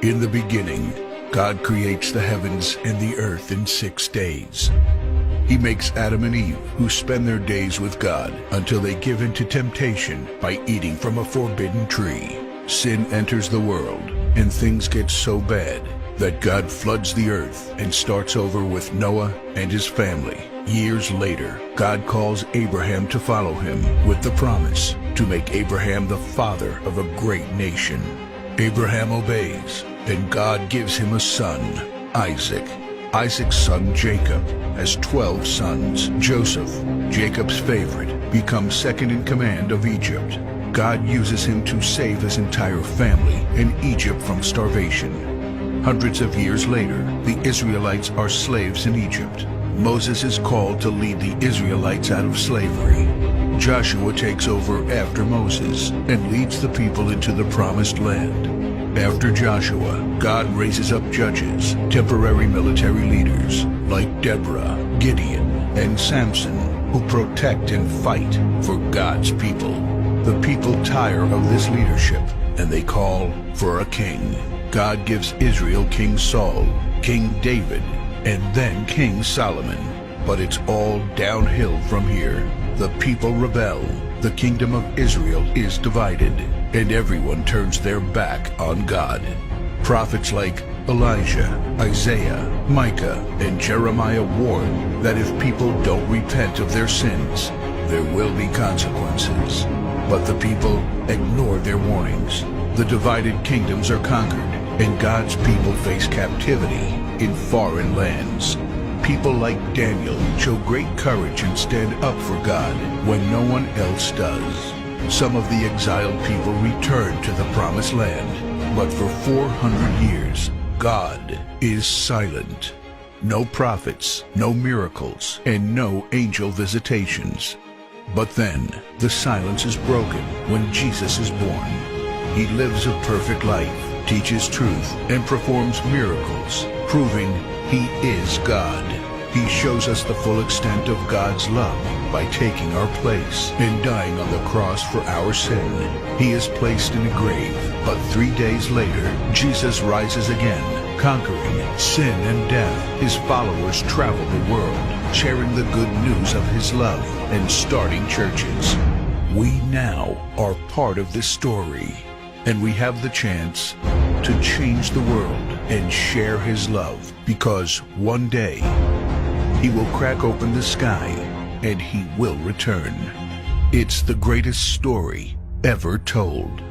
In the beginning, God creates the heavens and the earth in 6 days. He makes Adam and Eve, who spend their days with God until they give in to temptation by eating from a forbidden tree. Sin enters the world, and things get so bad that God floods the earth and starts over with Noah and his family. Years later, God calls Abraham to follow him with the promise to make Abraham the father of a great nation. Abraham obeys, and God gives him a son, Isaac. Isaac's son Jacob has 12 sons. Joseph, Jacob's favorite, becomes second in command of Egypt. God uses him to save his entire family and Egypt from starvation. Hundreds of years later, the Israelites are slaves in Egypt. Moses is called to lead the Israelites out of slavery. Joshua takes over after Moses and leads the people into the promised land. After Joshua, God raises up judges, temporary military leaders like Deborah, Gideon, and Samson, who protect and fight for God's people. The people tire of this leadership, and they call for a king. God gives Israel King Saul, King David, and then King Solomon. But it's all downhill from here. The people rebel. The kingdom of Israel is divided, and everyone turns their back on God. Prophets like Elijah, Isaiah, Micah, and Jeremiah warn that if people don't repent of their sins, there will be consequences. But the people ignore their warnings. The divided kingdoms are conquered, and God's people face captivity in foreign lands. People like Daniel show great courage and stand up for God when no one else does. Some of the exiled people return to the promised land, but for 400 years, God is silent. No prophets, no miracles, and no angel visitations. But then, the silence is broken when Jesus is born. He lives a perfect life, teaches truth, and performs miracles, proving He is God. He shows us the full extent of God's love by taking our place and dying on the cross for our sin. He is placed in a grave, but 3 days later, Jesus rises again, conquering sin and death. His followers travel the world, sharing the good news of His love and starting churches. We now are part of this story, and we have the chance to change the world and share His love, because one day He will crack open the sky and He will return. It's the greatest story ever told.